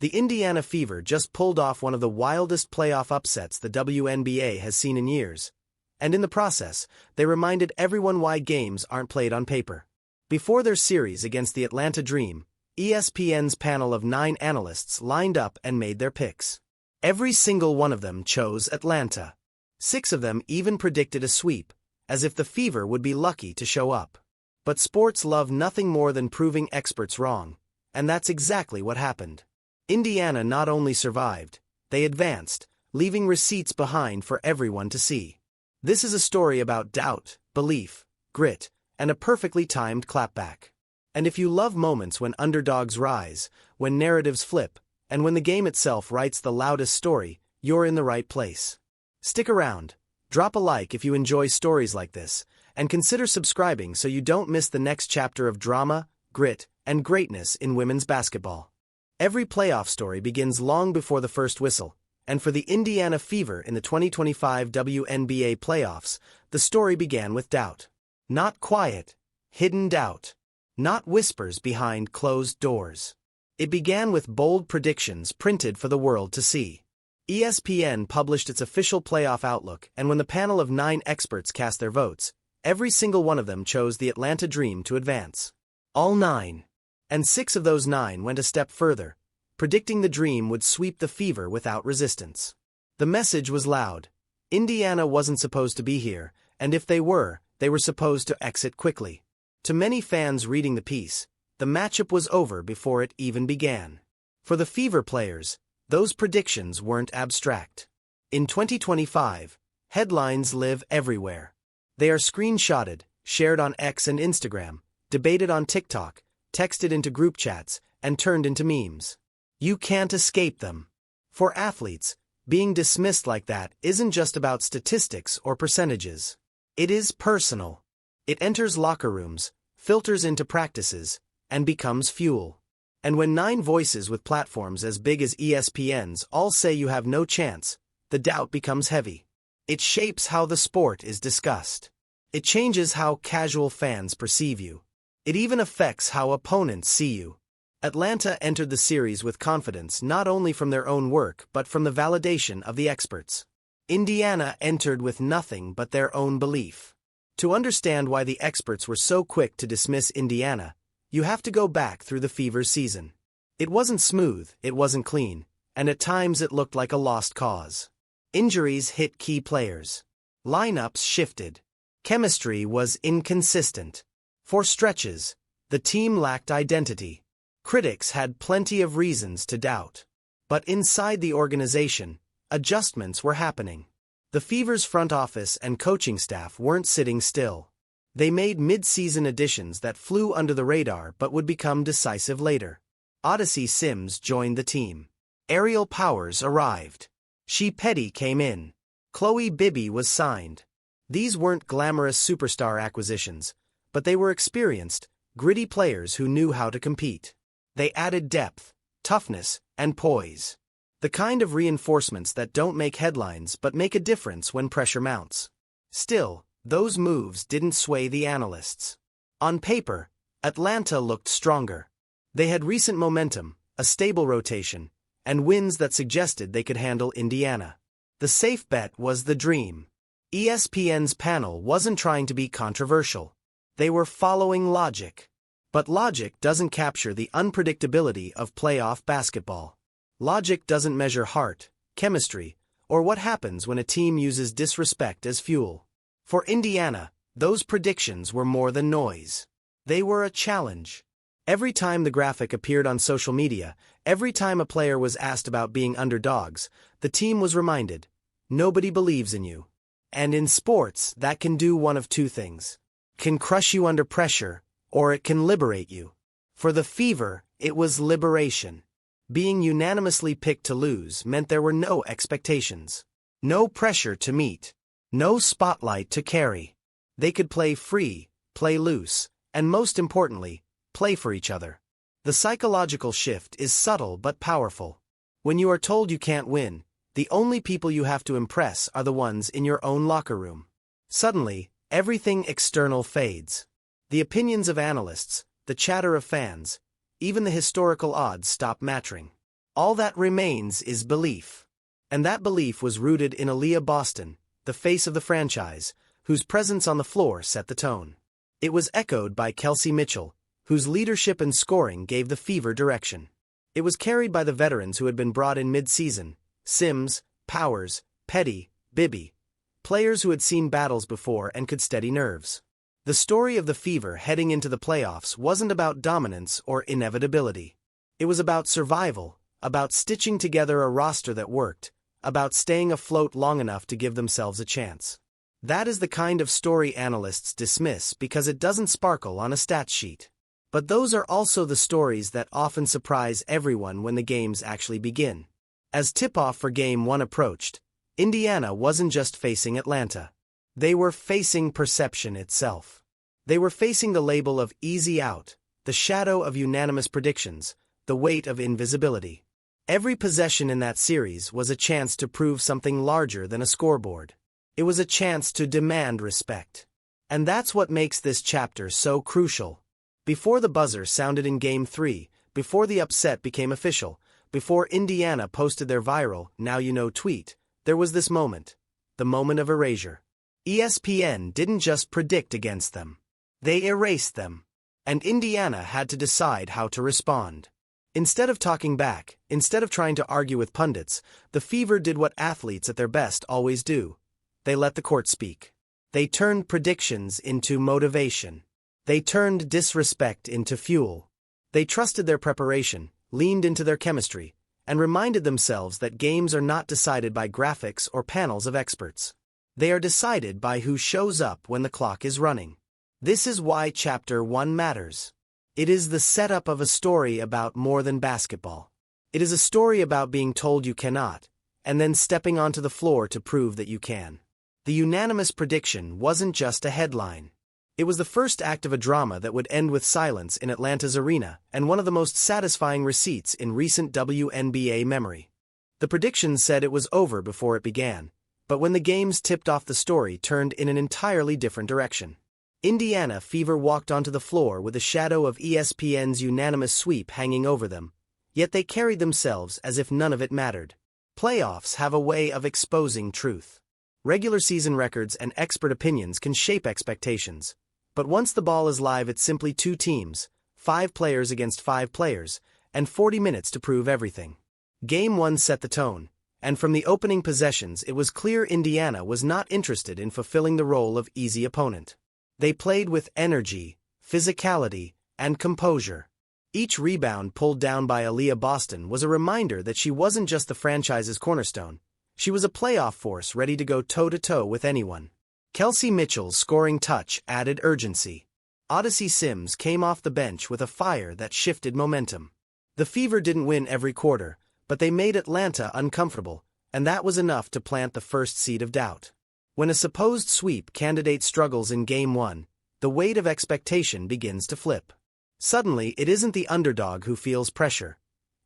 The Indiana Fever just pulled off one of the wildest playoff upsets the WNBA has seen in years. And in the process, they reminded everyone why games aren't played on paper. Before their series against the Atlanta Dream, ESPN's panel of 9 analysts lined up and made their picks. Every single one of them chose Atlanta. 6 of them even predicted a sweep, as if the Fever would be lucky to show up. But sports love nothing more than proving experts wrong, and that's exactly what happened. Indiana not only survived, they advanced, leaving receipts behind for everyone to see. This is a story about doubt, belief, grit, and a perfectly timed clapback. And if you love moments when underdogs rise, when narratives flip, and when the game itself writes the loudest story, you're in the right place. Stick around, drop a like if you enjoy stories like this, and consider subscribing so you don't miss the next chapter of drama, grit, and greatness in women's basketball. Every playoff story begins long before the first whistle, and for the Indiana Fever in the 2025 WNBA playoffs, the story began with doubt. Not quiet, hidden doubt. Not whispers behind closed doors. It began with bold predictions printed for the world to see. ESPN published its official playoff outlook, and when the panel of 9 experts cast their votes, every single one of them chose the Atlanta Dream to advance. All 9. And 6 of those 9 went a step further, predicting the Dream would sweep the Fever without resistance. The message was loud. Indiana wasn't supposed to be here, and if they were supposed to exit quickly. To many fans reading the piece, the matchup was over before it even began. For the Fever players, those predictions weren't abstract. In 2025, headlines live everywhere. They are screenshotted, shared on X and Instagram, debated on TikTok, texted into group chats, and turned into memes. You can't escape them. For athletes, being dismissed like that isn't just about statistics or percentages. It is personal. It enters locker rooms, filters into practices, and becomes fuel. And when 9 voices with platforms as big as ESPN's all say you have no chance, the doubt becomes heavy. It shapes how the sport is discussed. It changes how casual fans perceive you. It even affects how opponents see you. Atlanta entered the series with confidence not only from their own work but from the validation of the experts. Indiana entered with nothing but their own belief. To understand why the experts were so quick to dismiss Indiana, you have to go back through the Fever's season. It wasn't smooth, it wasn't clean, and at times it looked like a lost cause. Injuries hit key players. Lineups shifted. Chemistry was inconsistent. For stretches, the team lacked identity. Critics had plenty of reasons to doubt. But inside the organization, adjustments were happening. The Fever's front office and coaching staff weren't sitting still. They made mid-season additions that flew under the radar but would become decisive later. Odyssey Sims joined the team. Aerial Powers arrived. Shea Petty came in. Chloe Bibby was signed. These weren't glamorous superstar acquisitions, but they were experienced, gritty players who knew how to compete. They added depth, toughness, and poise. The kind of reinforcements that don't make headlines but make a difference when pressure mounts. Still, those moves didn't sway the analysts. On paper, Atlanta looked stronger. They had recent momentum, a stable rotation, and wins that suggested they could handle Indiana. The safe bet was the Dream. ESPN's panel wasn't trying to be controversial. They were following logic. But logic doesn't capture the unpredictability of playoff basketball. Logic doesn't measure heart, chemistry, or what happens when a team uses disrespect as fuel. For Indiana, those predictions were more than noise. They were a challenge. Every time the graphic appeared on social media, every time a player was asked about being underdogs, the team was reminded, nobody believes in you. And in sports, that can do one of 2 things. Can crush you under pressure, or it can liberate you. For the Fever, it was liberation. Being unanimously picked to lose meant there were no expectations. No pressure to meet. No spotlight to carry. They could play free, play loose, and most importantly, play for each other. The psychological shift is subtle but powerful. When you are told you can't win, the only people you have to impress are the ones in your own locker room. Suddenly, everything external fades. The opinions of analysts, the chatter of fans, even the historical odds stop mattering. All that remains is belief. And that belief was rooted in Aaliyah Boston, the face of the franchise, whose presence on the floor set the tone. It was echoed by Kelsey Mitchell, whose leadership and scoring gave the Fever direction. It was carried by the veterans who had been brought in mid-season: Sims, Powers, Petty, Bibby, players who had seen battles before and could steady nerves. The story of the Fever heading into the playoffs wasn't about dominance or inevitability. It was about survival, about stitching together a roster that worked, about staying afloat long enough to give themselves a chance. That is the kind of story analysts dismiss because it doesn't sparkle on a stat sheet. But those are also the stories that often surprise everyone when the games actually begin. As tip-off for Game 1 approached, Indiana wasn't just facing Atlanta. They were facing perception itself. They were facing the label of easy out, the shadow of unanimous predictions, the weight of invisibility. Every possession in that series was a chance to prove something larger than a scoreboard. It was a chance to demand respect. And that's what makes this chapter so crucial. Before the buzzer sounded in Game 3, before the upset became official, before Indiana posted their viral "Now You Know" tweet, there was this moment. The moment of erasure. ESPN didn't just predict against them. They erased them. And Indiana had to decide how to respond. Instead of talking back, instead of trying to argue with pundits, the Fever did what athletes at their best always do. They let the court speak. They turned predictions into motivation. They turned disrespect into fuel. They trusted their preparation, leaned into their chemistry, and reminded themselves that games are not decided by graphics or panels of experts. They are decided by who shows up when the clock is running. This is why Chapter 1 matters. It is the setup of a story about more than basketball. It is a story about being told you cannot, and then stepping onto the floor to prove that you can. The unanimous prediction wasn't just a headline. It was the first act of a drama that would end with silence in Atlanta's arena, and one of the most satisfying receipts in recent WNBA memory. The prediction said it was over before it began, but when the games tipped off, the story turned in an entirely different direction. Indiana Fever walked onto the floor with the shadow of ESPN's unanimous sweep hanging over them, yet they carried themselves as if none of it mattered. Playoffs have a way of exposing truth. Regular season records and expert opinions can shape expectations. But once the ball is live, it's simply two teams, 5 players against 5 players, and 40 minutes to prove everything. Game 1 set the tone, and from the opening possessions it was clear Indiana was not interested in fulfilling the role of easy opponent. They played with energy, physicality, and composure. Each rebound pulled down by Aaliyah Boston was a reminder that she wasn't just the franchise's cornerstone. She was a playoff force ready to go toe-to-toe with anyone. Kelsey Mitchell's scoring touch added urgency. Odyssey Sims came off the bench with a fire that shifted momentum. The Fever didn't win every quarter, but they made Atlanta uncomfortable, and that was enough to plant the first seed of doubt. When a supposed sweep candidate struggles in Game 1, the weight of expectation begins to flip. Suddenly, it isn't the underdog who feels pressure.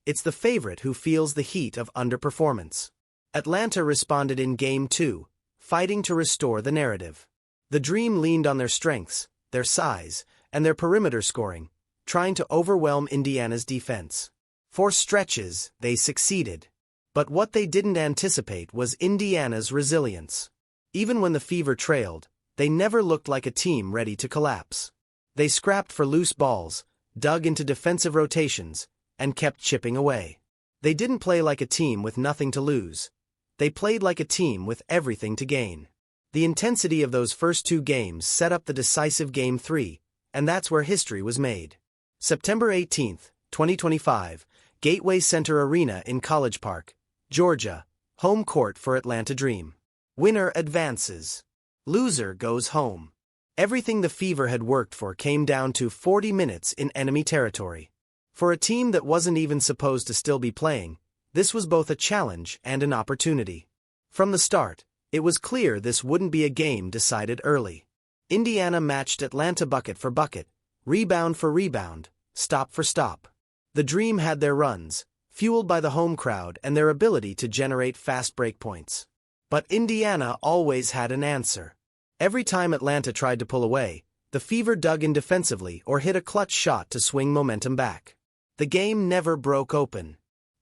It's the favorite who feels the heat of underperformance. Atlanta responded in Game 2, fighting to restore the narrative. The Dream leaned on their strengths, their size, and their perimeter scoring, trying to overwhelm Indiana's defense. For stretches, they succeeded. But what they didn't anticipate was Indiana's resilience. Even when the Fever trailed, they never looked like a team ready to collapse. They scrapped for loose balls, dug into defensive rotations, and kept chipping away. They didn't play like a team with nothing to lose. They played like a team with everything to gain. The intensity of those first 2 games set up the decisive Game 3, and that's where history was made. September 18, 2025, Gateway Center Arena in College Park, Georgia, home court for Atlanta Dream. Winner advances. Loser goes home. Everything the Fever had worked for came down to 40 minutes in enemy territory. For a team that wasn't even supposed to still be playing, this was both a challenge and an opportunity. From the start, it was clear this wouldn't be a game decided early. Indiana matched Atlanta bucket for bucket, rebound for rebound, stop for stop. The Dream had their runs, fueled by the home crowd and their ability to generate fast break points. But Indiana always had an answer. Every time Atlanta tried to pull away, the Fever dug in defensively or hit a clutch shot to swing momentum back. The game never broke open.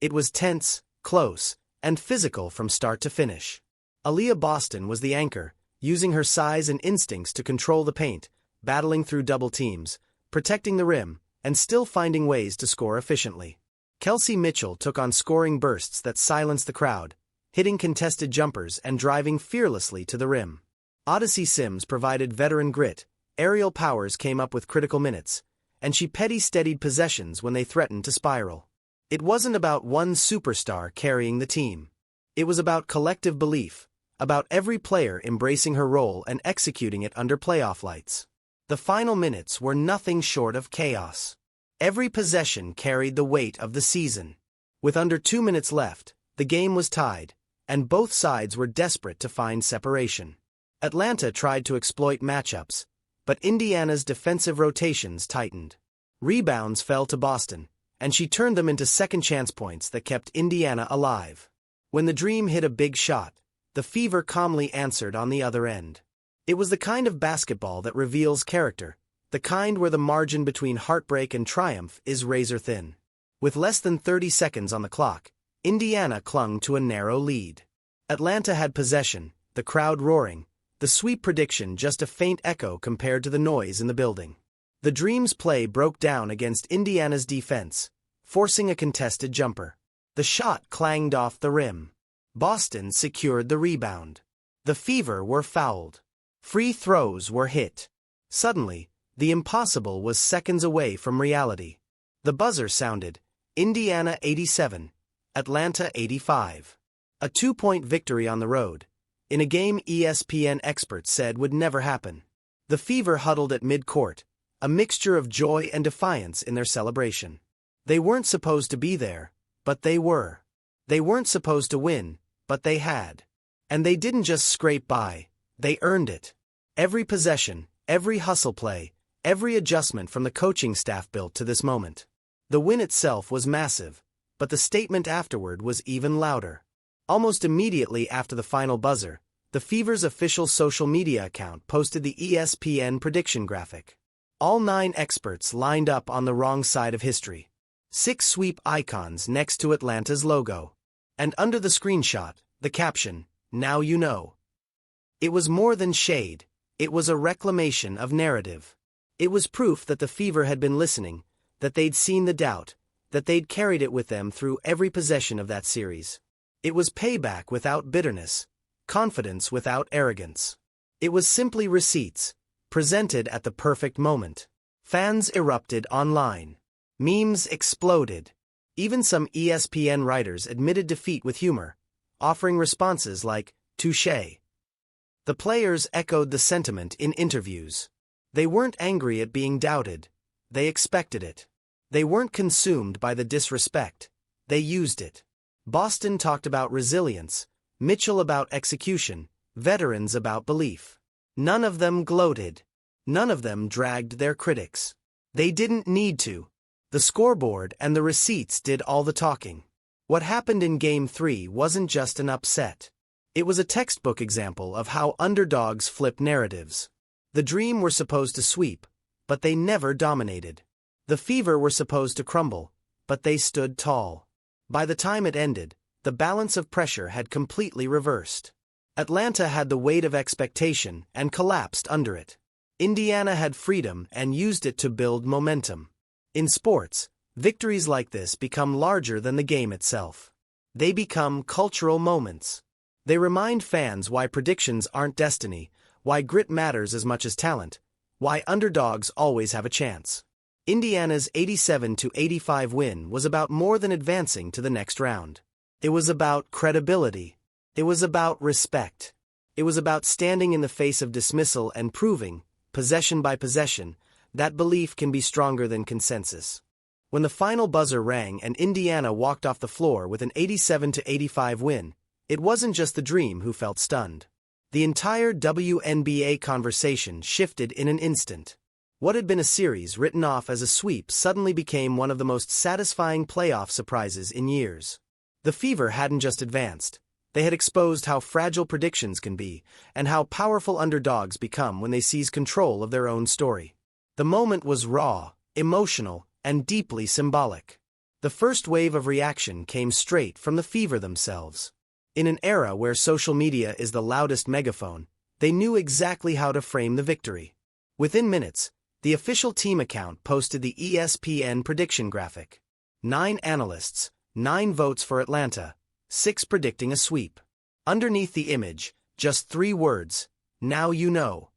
It was tense, close, and physical from start to finish. Aaliyah Boston was the anchor, using her size and instincts to control the paint, battling through double teams, protecting the rim, and still finding ways to score efficiently. Kelsey Mitchell took on scoring bursts that silenced the crowd, hitting contested jumpers and driving fearlessly to the rim. Odyssey Sims provided veteran grit, Aerial Powers came up with critical minutes, and she steadied possessions when they threatened to spiral. It wasn't about one superstar carrying the team. It was about collective belief, about every player embracing her role and executing it under playoff lights. The final minutes were nothing short of chaos. Every possession carried the weight of the season. With under 2 minutes left, the game was tied, and both sides were desperate to find separation. Atlanta tried to exploit matchups, but Indiana's defensive rotations tightened. Rebounds fell to Boston, and she turned them into second-chance points that kept Indiana alive. When the Dream hit a big shot, the Fever calmly answered on the other end. It was the kind of basketball that reveals character, the kind where the margin between heartbreak and triumph is razor-thin. With less than 30 seconds on the clock, Indiana clung to a narrow lead. Atlanta had possession, the crowd roaring, the sweep prediction just a faint echo compared to the noise in the building. The Dream's play broke down against Indiana's defense, forcing a contested jumper. The shot clanged off the rim. Boston secured the rebound. The Fever were fouled. Free throws were hit. Suddenly, the impossible was seconds away from reality. The buzzer sounded, Indiana 87, Atlanta 85. A 2-point victory on the road, in a game ESPN experts said would never happen. The Fever huddled at midcourt, a mixture of joy and defiance in their celebration. They weren't supposed to be there, but they were. They weren't supposed to win, but they had. And they didn't just scrape by, they earned it. Every possession, every hustle play, every adjustment from the coaching staff built to this moment. The win itself was massive, but the statement afterward was even louder. Almost immediately after the final buzzer, the Fever's official social media account posted the ESPN prediction graphic. All 9 experts lined up on the wrong side of history. 6 sweep icons next to Atlanta's logo. And under the screenshot, the caption, "Now you know." It was more than shade, it was a reclamation of narrative. It was proof that the Fever had been listening, that they'd seen the doubt, that they'd carried it with them through every possession of that series. It was payback without bitterness, confidence without arrogance. It was simply receipts, presented at the perfect moment. Fans erupted online. Memes exploded. Even some ESPN writers admitted defeat with humor, offering responses like, "Touché." The players echoed the sentiment in interviews. They weren't angry at being doubted. They expected it. They weren't consumed by the disrespect. They used it. Boston talked about resilience, Mitchell about execution, veterans about belief. None of them gloated. None of them dragged their critics. They didn't need to. The scoreboard and the receipts did all the talking. What happened in Game 3 wasn't just an upset. It was a textbook example of how underdogs flip narratives. The Dream were supposed to sweep, but they never dominated. The Fever were supposed to crumble, but they stood tall. By the time it ended, the balance of pressure had completely reversed. Atlanta had the weight of expectation and collapsed under it. Indiana had freedom and used it to build momentum. In sports, victories like this become larger than the game itself. They become cultural moments. They remind fans why predictions aren't destiny, why grit matters as much as talent, why underdogs always have a chance. Indiana's 87-85 win was about more than advancing to the next round. It was about credibility. It was about respect. It was about standing in the face of dismissal and proving, possession by possession, that belief can be stronger than consensus. When the final buzzer rang and Indiana walked off the floor with an 87-85 win, it wasn't just the Dream who felt stunned. The entire WNBA conversation shifted in an instant. What had been a series written off as a sweep suddenly became one of the most satisfying playoff surprises in years. The Fever hadn't just advanced. They had exposed how fragile predictions can be, and how powerful underdogs become when they seize control of their own story. The moment was raw, emotional, and deeply symbolic. The first wave of reaction came straight from the Fever themselves. In an era where social media is the loudest megaphone, they knew exactly how to frame the victory. Within minutes, the official team account posted the ESPN prediction graphic. 9 analysts, 9 votes for Atlanta, 6 predicting a sweep. Underneath the image, just 3 words: "Now you know."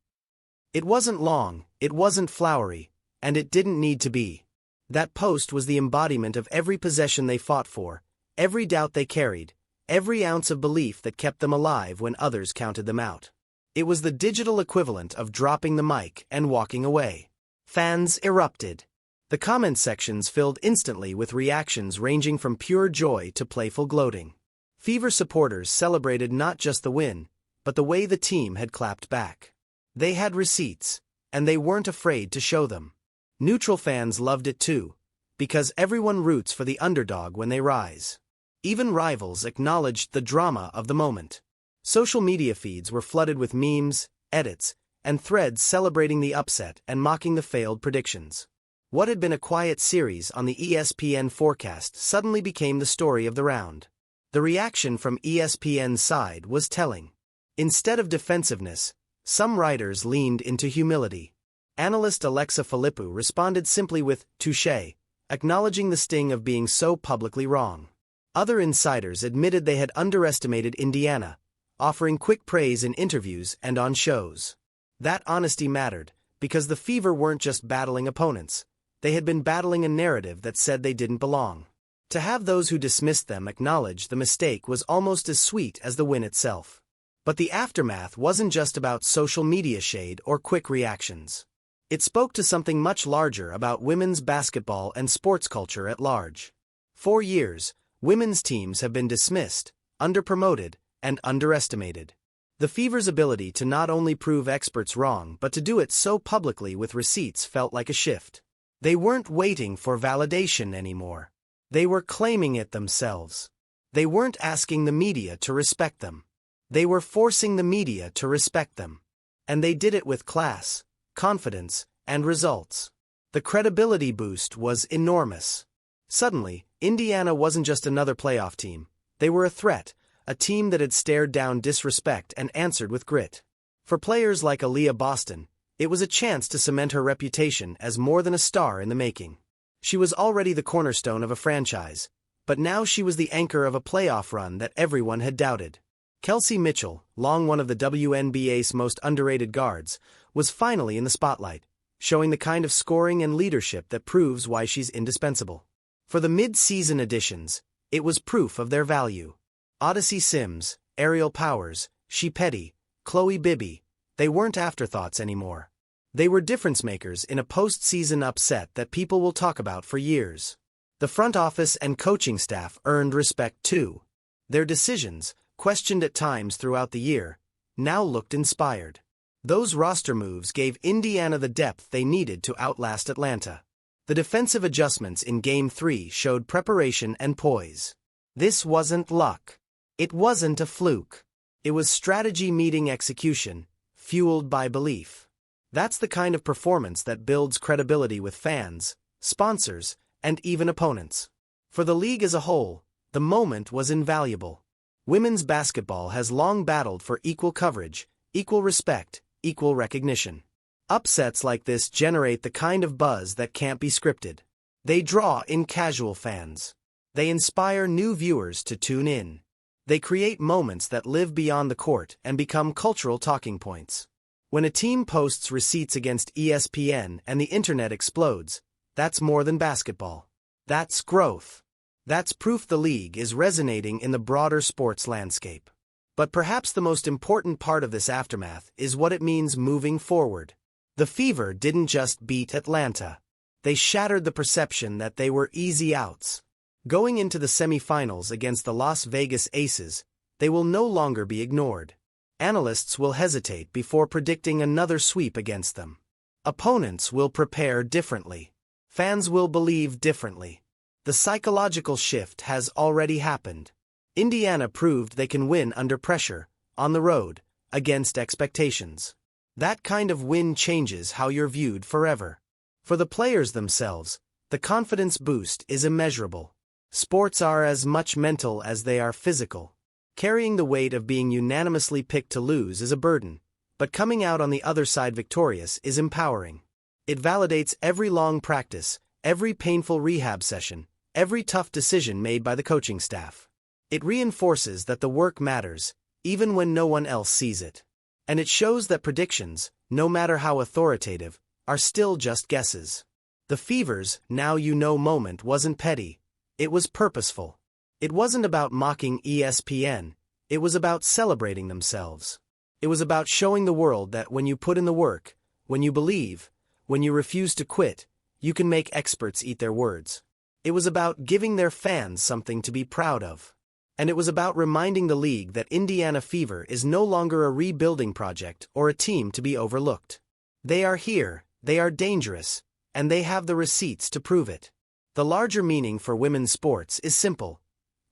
It wasn't long, it wasn't flowery, and it didn't need to be. That post was the embodiment of every possession they fought for, every doubt they carried, every ounce of belief that kept them alive when others counted them out. It was the digital equivalent of dropping the mic and walking away. Fans erupted. The comment sections filled instantly with reactions ranging from pure joy to playful gloating. Fever supporters celebrated not just the win, but the way the team had clapped back. They had receipts, and they weren't afraid to show them. Neutral fans loved it too, because everyone roots for the underdog when they rise. Even rivals acknowledged the drama of the moment. Social media feeds were flooded with memes, edits, and threads celebrating the upset and mocking the failed predictions. What had been a quiet series on the ESPN forecast suddenly became the story of the round. The reaction from ESPN's side was telling. Instead of defensiveness, some writers leaned into humility. Analyst Alexa Philippou responded simply with "touché," acknowledging the sting of being so publicly wrong. Other insiders admitted they had underestimated Indiana, offering quick praise in interviews and on shows. That honesty mattered, because the Fever weren't just battling opponents. They had been battling a narrative that said they didn't belong. To have those who dismissed them acknowledge the mistake was almost as sweet as the win itself. But the aftermath wasn't just about social media shade or quick reactions. It spoke to something much larger about women's basketball and sports culture at large. For years, women's teams have been dismissed, underpromoted, and underestimated. The Fever's ability to not only prove experts wrong but to do it so publicly with receipts felt like a shift. They weren't waiting for validation anymore. They were claiming it themselves. They weren't asking the media to respect them. They were forcing the media to respect them. And they did it with class, confidence, and results. The credibility boost was enormous. Suddenly, Indiana wasn't just another playoff team. They were a threat, a team that had stared down disrespect and answered with grit. For players like Aaliyah Boston, it was a chance to cement her reputation as more than a star in the making. She was already the cornerstone of a franchise, but now she was the anchor of a playoff run that everyone had doubted. Kelsey Mitchell, long one of the WNBA's most underrated guards, was finally in the spotlight, showing the kind of scoring and leadership that proves why she's indispensable. For the mid-season additions, it was proof of their value. Odyssey Sims, Ariel Powers, Shea Petty, Chloe Bibby, they weren't afterthoughts anymore. They were difference-makers in a postseason upset that people will talk about for years. The front office and coaching staff earned respect too. Their decisions, questioned at times throughout the year, now looked inspired. Those roster moves gave Indiana the depth they needed to outlast Atlanta. The defensive adjustments in Game 3 showed preparation and poise. This wasn't luck. It wasn't a fluke. It was strategy meeting execution, fueled by belief. That's the kind of performance that builds credibility with fans, sponsors, and even opponents. For the league as a whole, the moment was invaluable. Women's basketball has long battled for equal coverage, equal respect, equal recognition. Upsets like this generate the kind of buzz that can't be scripted. They draw in casual fans. They inspire new viewers to tune in. They create moments that live beyond the court and become cultural talking points. When a team posts receipts against ESPN and the internet explodes, that's more than basketball. That's growth. That's proof the league is resonating in the broader sports landscape. But perhaps the most important part of this aftermath is what it means moving forward. The Fever didn't just beat Atlanta. They shattered the perception that they were easy outs. Going into the semifinals against the Las Vegas Aces, they will no longer be ignored. Analysts will hesitate before predicting another sweep against them. Opponents will prepare differently. Fans will believe differently. The psychological shift has already happened. Indiana proved they can win under pressure, on the road, against expectations. That kind of win changes how you're viewed forever. For the players themselves, the confidence boost is immeasurable. Sports are as much mental as they are physical. Carrying the weight of being unanimously picked to lose is a burden, but coming out on the other side victorious is empowering. It validates every long practice, every painful rehab session, every tough decision made by the coaching staff. It reinforces that the work matters, even when no one else sees it. And it shows that predictions, no matter how authoritative, are still just guesses. The Fever's now you know moment wasn't petty, it was purposeful. It wasn't about mocking ESPN, it was about celebrating themselves. It was about showing the world that when you put in the work, when you believe, when you refuse to quit, you can make experts eat their words. It was about giving their fans something to be proud of. And it was about reminding the league that Indiana Fever is no longer a rebuilding project or a team to be overlooked. They are here, they are dangerous, and they have the receipts to prove it. The larger meaning for women's sports is simple.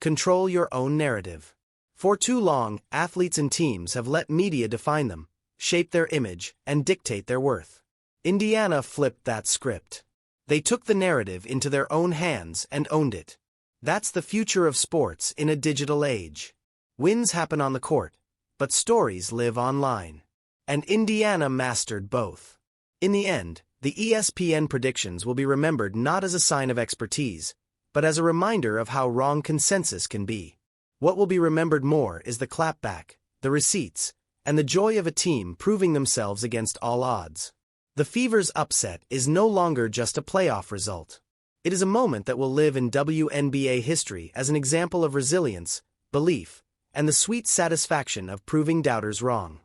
Control your own narrative. For too long, athletes and teams have let media define them, shape their image, and dictate their worth. Indiana flipped that script. They took the narrative into their own hands and owned it. That's the future of sports in a digital age. Wins happen on the court, but stories live online. And Indiana mastered both. In the end, the ESPN predictions will be remembered not as a sign of expertise, but as a reminder of how wrong consensus can be. What will be remembered more is the clapback, the receipts, and the joy of a team proving themselves against all odds. The Fever's upset is no longer just a playoff result. It is a moment that will live in WNBA history as an example of resilience, belief, and the sweet satisfaction of proving doubters wrong.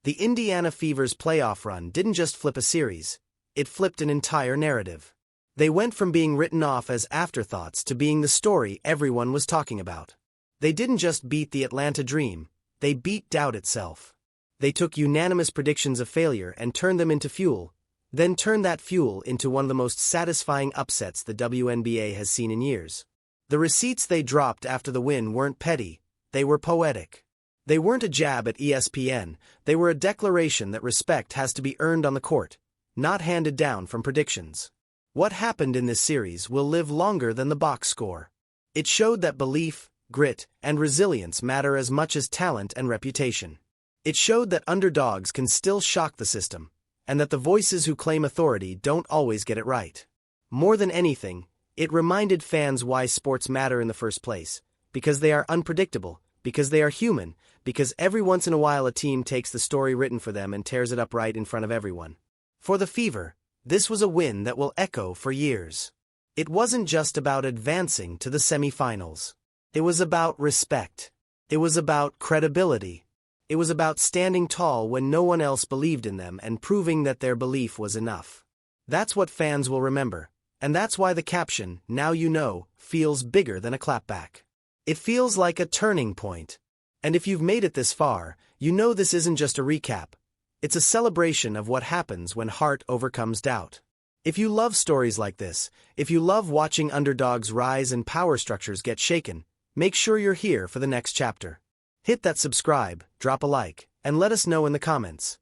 The Indiana Fever's playoff run didn't just flip a series, it flipped an entire narrative. They went from being written off as afterthoughts to being the story everyone was talking about. They didn't just beat the Atlanta Dream, they beat doubt itself. They took unanimous predictions of failure and turned them into fuel, then turned that fuel into one of the most satisfying upsets the WNBA has seen in years. The receipts they dropped after the win weren't petty, they were poetic. They weren't a jab at ESPN, they were a declaration that respect has to be earned on the court, not handed down from predictions. What happened in this series will live longer than the box score. It showed that belief, grit, and resilience matter as much as talent and reputation. It showed that underdogs can still shock the system, and that the voices who claim authority don't always get it right. More than anything, it reminded fans why sports matter in the first place, because they are unpredictable, because they are human, because every once in a while a team takes the story written for them and tears it up right in front of everyone. For the Fever, this was a win that will echo for years. It wasn't just about advancing to the semifinals. It was about respect. It was about credibility. It was about standing tall when no one else believed in them and proving that their belief was enough. That's what fans will remember, and that's why the caption, "Now you know," feels bigger than a clapback. It feels like a turning point. And if you've made it this far, you know this isn't just a recap. It's a celebration of what happens when heart overcomes doubt. If you love stories like this, if you love watching underdogs rise and power structures get shaken, make sure you're here for the next chapter. Hit that subscribe, drop a like, and let us know in the comments.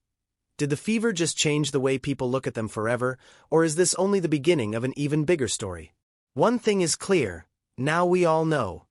Did the Fever just change the way people look at them forever, or is this only the beginning of an even bigger story? One thing is clear, now we all know.